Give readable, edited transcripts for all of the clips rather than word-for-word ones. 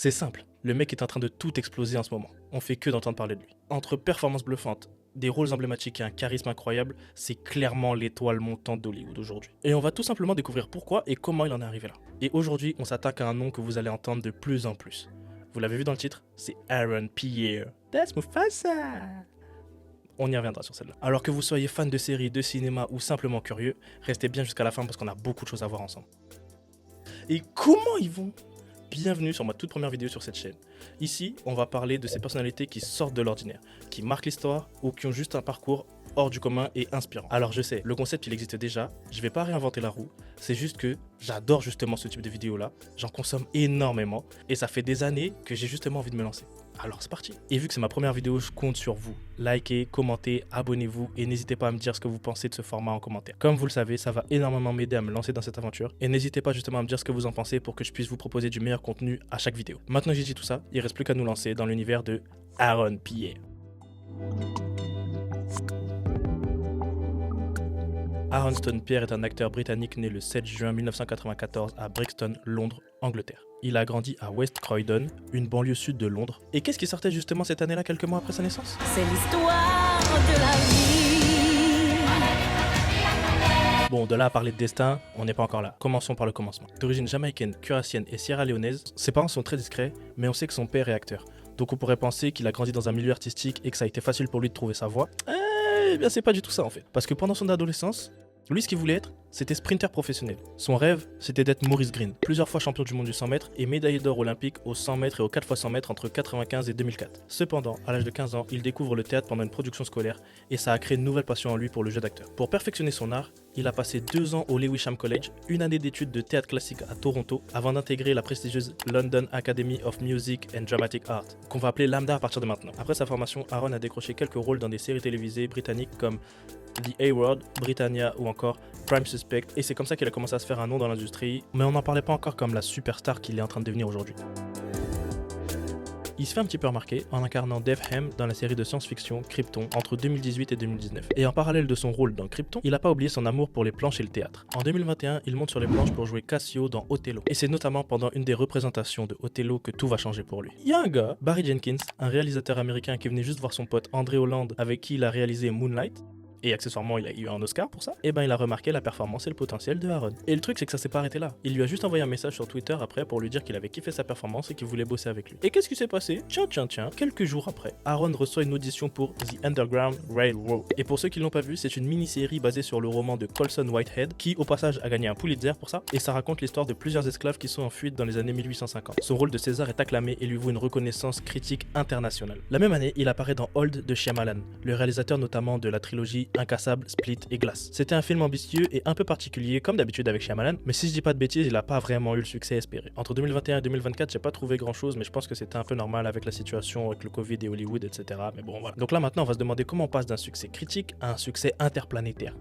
C'est simple, le mec est en train de tout exploser en ce moment. On fait que d'entendre parler de lui. Entre performances bluffantes, des rôles emblématiques et un charisme incroyable, c'est clairement l'étoile montante d'Hollywood aujourd'hui. Et on va tout simplement découvrir pourquoi et comment il en est arrivé là. Et aujourd'hui, on s'attaque à un nom que vous allez entendre de plus en plus. Vous l'avez vu dans le titre, c'est Aaron Pierre. That's Mufasa. On y reviendra sur celle-là. Alors que vous soyez fan de séries, de cinéma ou simplement curieux, restez bien jusqu'à la fin parce qu'on a beaucoup de choses à voir ensemble. Et comment ils vont ? Bienvenue sur ma toute première vidéo sur cette chaîne. Ici, on va parler de ces personnalités qui sortent de l'ordinaire, qui marquent l'histoire ou qui ont juste un parcours hors du commun et inspirant. Alors je sais, le concept il existe déjà, je vais pas réinventer la roue, c'est juste que j'adore justement ce type de vidéo là, j'en consomme énormément et ça fait des années que j'ai justement envie de me lancer. Alors c'est parti. Et vu que c'est ma première vidéo, je compte sur vous. Likez, commentez, abonnez-vous et n'hésitez pas à me dire ce que vous pensez de ce format en commentaire. Comme vous le savez, ça va énormément m'aider à me lancer dans cette aventure et n'hésitez pas justement à me dire ce que vous en pensez pour que je puisse vous proposer du meilleur contenu à chaque vidéo. Maintenant que j'ai dit tout ça, il reste plus qu'à nous lancer dans l'univers de Aaron Pierre. Aaron Stone Pierre est un acteur britannique né le 7 juin 1994 à Brixton, Londres, Angleterre. Il a grandi à West Croydon, une banlieue sud de Londres. Et qu'est-ce qui sortait justement cette année-là, quelques mois après sa naissance ? C'est l'histoire de la vie. Bon, de là à parler de destin, on n'est pas encore là. Commençons par le commencement. D'origine jamaïcaine, curassienne et sierra-léonaise, ses parents sont très discrets, mais on sait que son père est acteur. Donc on pourrait penser qu'il a grandi dans un milieu artistique et que ça a été facile pour lui de trouver sa voie. Eh bien c'est pas du tout ça en fait. Parce que pendant son adolescence, lui, ce qu'il voulait être, c'était sprinter professionnel. Son rêve, c'était d'être Maurice Greene, plusieurs fois champion du monde du 100 mètres et médaillé d'or olympique au 100 mètres et au 4 x 100 mètres entre 1995 et 2004. Cependant, à l'âge de 15 ans, il découvre le théâtre pendant une production scolaire et ça a créé une nouvelle passion en lui pour le jeu d'acteur. Pour perfectionner son art, il a passé 2 ans au Lewisham College, une année d'études de théâtre classique à Toronto, avant d'intégrer la prestigieuse London Academy of Music and Dramatic Art, qu'on va appeler Lambda à partir de maintenant. Après sa formation, Aaron a décroché quelques rôles dans des séries télévisées britanniques comme The A-Word, Britannia ou encore Prime Suspect, et c'est comme ça qu'il a commencé à se faire un nom dans l'industrie, mais on n'en parlait pas encore comme la superstar qu'il est en train de devenir aujourd'hui. Il se fait un petit peu remarquer en incarnant Dave Ham dans la série de science-fiction Krypton entre 2018 et 2019. Et en parallèle de son rôle dans Krypton, il n'a pas oublié son amour pour les planches et le théâtre. En 2021, il monte sur les planches pour jouer Cassio dans Othello. Et c'est notamment pendant une des représentations de Othello que tout va changer pour lui. Il y a un gars, Barry Jenkins, un réalisateur américain qui venait juste voir son pote André Holland avec qui il a réalisé Moonlight, et accessoirement il a eu un Oscar pour ça, et ben il a remarqué la performance et le potentiel de Aaron. Et le truc c'est que ça s'est pas arrêté là. Il lui a juste envoyé un message sur Twitter après pour lui dire qu'il avait kiffé sa performance et qu'il voulait bosser avec lui. Et qu'est-ce qui s'est passé ? Tiens, quelques jours après, Aaron reçoit une audition pour The Underground Railroad. Et pour ceux qui l'ont pas vu, c'est une mini-série basée sur le roman de Colson Whitehead, qui au passage a gagné un Pulitzer pour ça, et ça raconte l'histoire de plusieurs esclaves qui sont en fuite dans les années 1850. Son rôle de César est acclamé et lui vaut une reconnaissance critique internationale. La même année, il apparaît dans Old de Shyamalan, le réalisateur notamment de la trilogie Incassable, Split et Glass. C'était un film ambitieux et un peu particulier comme d'habitude avec Shyamalan, mais si je dis pas de bêtises, il a pas vraiment eu le succès espéré. Entre 2021 et 2024, j'ai pas trouvé grand chose, mais je pense que c'était un peu normal avec la situation avec le Covid et Hollywood, etc. Mais bon voilà. Donc là maintenant, on va se demander comment on passe d'un succès critique à un succès interplanétaire.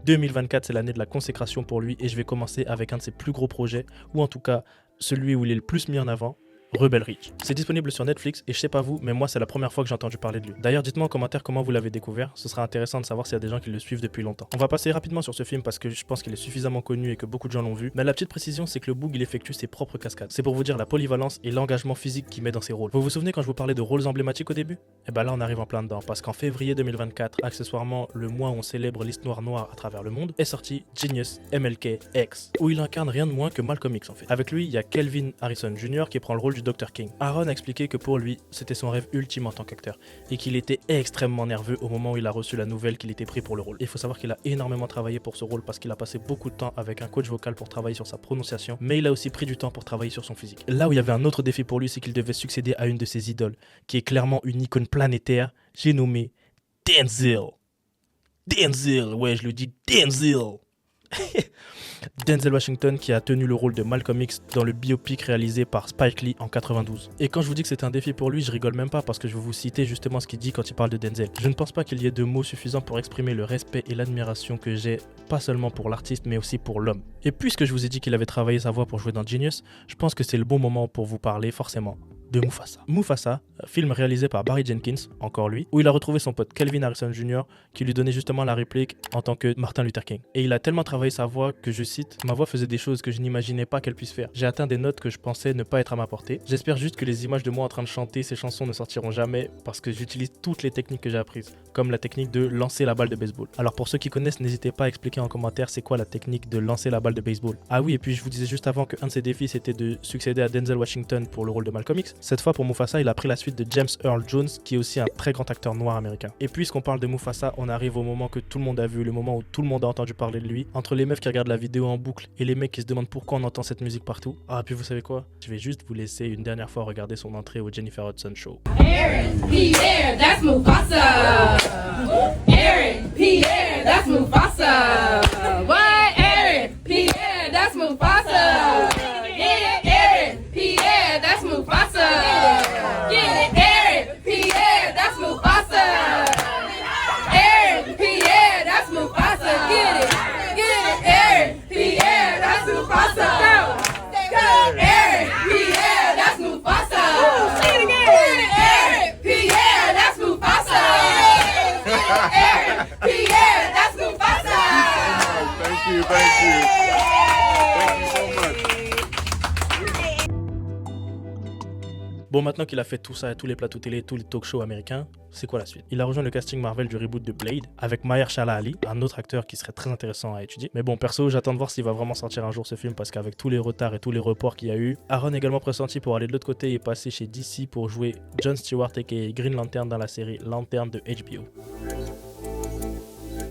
2024, c'est l'année de la consécration pour lui et je vais commencer avec un de ses plus gros projets, ou en tout cas celui où il est le plus mis en avant, Rebel Ridge. C'est disponible sur Netflix et je sais pas vous, mais moi c'est la première fois que j'ai entendu parler de lui. D'ailleurs, dites-moi en commentaire comment vous l'avez découvert, ce sera intéressant de savoir s'il y a des gens qui le suivent depuis longtemps. On va passer rapidement sur ce film parce que je pense qu'il est suffisamment connu et que beaucoup de gens l'ont vu, mais la petite précision c'est que le Boog il effectue ses propres cascades. C'est pour vous dire la polyvalence et l'engagement physique qu'il met dans ses rôles. Vous vous souvenez quand je vous parlais de rôles emblématiques au début ? Et ben là on arrive en plein dedans parce qu'en février 2024, accessoirement le mois où on célèbre l'histoire noire à travers le monde, est sorti Genius MLK X, où il incarne rien de moins que Malcolm X en fait. Avec lui, il y a Kelvin Harrison Jr. qui prend le rôle du Dr. King. Aaron a expliqué que pour lui, c'était son rêve ultime en tant qu'acteur et qu'il était extrêmement nerveux au moment où il a reçu la nouvelle qu'il était pris pour le rôle. Il faut savoir qu'il a énormément travaillé pour ce rôle parce qu'il a passé beaucoup de temps avec un coach vocal pour travailler sur sa prononciation, mais il a aussi pris du temps pour travailler sur son physique. Là où il y avait un autre défi pour lui, c'est qu'il devait succéder à une de ses idoles, qui est clairement une icône planétaire, j'ai nommé Denzel. Denzel, ouais je le dis Denzel. Denzel Washington qui a tenu le rôle de Malcolm X dans le biopic réalisé par Spike Lee en 92. Et quand je vous dis que c'est un défi pour lui, je rigole même pas parce que je vais vous citer justement ce qu'il dit quand il parle de Denzel. Je ne pense pas qu'il y ait de mots suffisants pour exprimer le respect et l'admiration que j'ai, pas seulement pour l'artiste mais aussi pour l'homme. Et puisque je vous ai dit qu'il avait travaillé sa voix pour jouer dans Genius, je pense que c'est le bon moment pour vous parler forcément de Mufasa. Mufasa, film réalisé par Barry Jenkins, encore lui, où il a retrouvé son pote Kelvin Harrison Jr. qui lui donnait justement la réplique en tant que Martin Luther King. Et il a tellement travaillé sa voix que, je cite, ma voix faisait des choses que je n'imaginais pas qu'elle puisse faire. J'ai atteint des notes que je pensais ne pas être à ma portée. J'espère juste que les images de moi en train de chanter ces chansons ne sortiront jamais parce que j'utilise toutes les techniques que j'ai apprises, comme la technique de lancer la balle de baseball. Alors pour ceux qui connaissent, n'hésitez pas à expliquer en commentaire c'est quoi la technique de lancer la balle de baseball. Ah oui, et puis je vous disais juste avant qu'un de ses défis c'était de succéder à Denzel Washington pour le rôle de Malcolm X. Cette fois pour Mufasa, il a pris la suite de James Earl Jones, qui est aussi un très grand acteur noir américain. Et puisqu'on parle de Mufasa, on arrive au moment que tout le monde a vu, le moment où tout le monde a entendu parler de lui. Entre les meufs qui regardent la vidéo en boucle et les mecs qui se demandent pourquoi on entend cette musique partout. Ah, puis vous savez quoi? Je vais juste vous laisser une dernière fois regarder son entrée au Jennifer Hudson Show. Aaron, Pierre, that's Mufasa. Aaron, Pierre, that's Mufasa. What? Aaron, Pierre, that's Mufasa. Get it, Aaron, Pierre, that's Mufasa. Get it, Aaron, Pierre, that's Mufasa. Aaron, Pierre, that's Mufasa. Get it, Aaron, Pierre, that's Mufasa. Go, Aaron, Pierre, that's Mufasa. Say it again. Aaron, Pierre, that's Mufasa. Aaron, Pierre, that's Mufasa. Thank you, thank you. Thank you so much. Bon, maintenant qu'il a fait tout ça, tous les plateaux télé, tous les talk shows américains, c'est quoi la suite? Il a rejoint le casting Marvel du reboot de Blade avec Mahershala Ali, un autre acteur qui serait très intéressant à étudier. Mais bon, perso, j'attends de voir s'il va vraiment sortir un jour ce film parce qu'avec tous les retards et tous les reports qu'il y a eu, Aaron est également pressenti pour aller de l'autre côté et passer chez DC pour jouer John Stewart aka Green Lantern dans la série Lantern de HBO.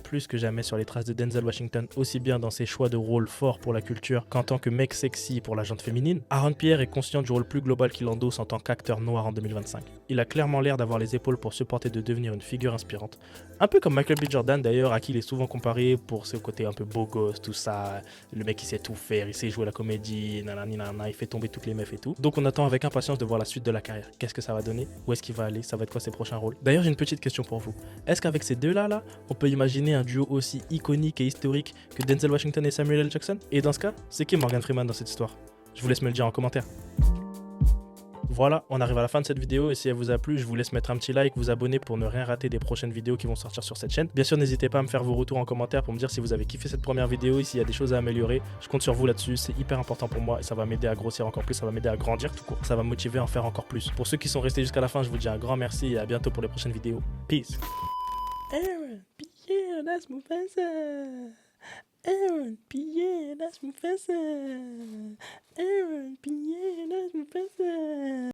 Plus que jamais sur les traces de Denzel Washington, aussi bien dans ses choix de rôle forts pour la culture qu'en tant que mec sexy pour la gente féminine, Aaron Pierre est conscient du rôle plus global qu'il endosse en tant qu'acteur noir en 2025. Il a clairement l'air d'avoir les épaules pour supporter de devenir une figure inspirante. Un peu comme Michael B. Jordan d'ailleurs, à qui il est souvent comparé pour ce côté un peu beau gosse, tout ça, le mec qui sait tout faire, il sait jouer la comédie, nanani nanana, il fait tomber toutes les meufs et tout. Donc on attend avec impatience de voir la suite de la carrière. Qu'est-ce que ça va donner? Où est-ce qu'il va aller? Ça va être quoi ses prochains rôles? D'ailleurs j'ai une petite question pour vous. Est-ce qu'avec ces deux-là, on peut imaginer un duo aussi iconique et historique que Denzel Washington et Samuel L. Jackson? Et dans ce cas, c'est qui Morgan Freeman dans cette histoire? Je vous laisse me le dire en commentaire. Voilà, on arrive à la fin de cette vidéo et si elle vous a plu, je vous laisse mettre un petit like, vous abonner pour ne rien rater des prochaines vidéos qui vont sortir sur cette chaîne. Bien sûr, n'hésitez pas à me faire vos retours en commentaire pour me dire si vous avez kiffé cette première vidéo et s'il y a des choses à améliorer. Je compte sur vous là-dessus, c'est hyper important pour moi et ça va m'aider à grossir encore plus, ça va m'aider à grandir tout court. Ça va me motiver à en faire encore plus. Pour ceux qui sont restés jusqu'à la fin, je vous dis un grand merci et à bientôt pour les prochaines vidéos. Peace. Aaron, Pierre, that's Mufasa. Aaron, Pierre, that's Mufasa. Aaron, Pierre, that's Mufasa.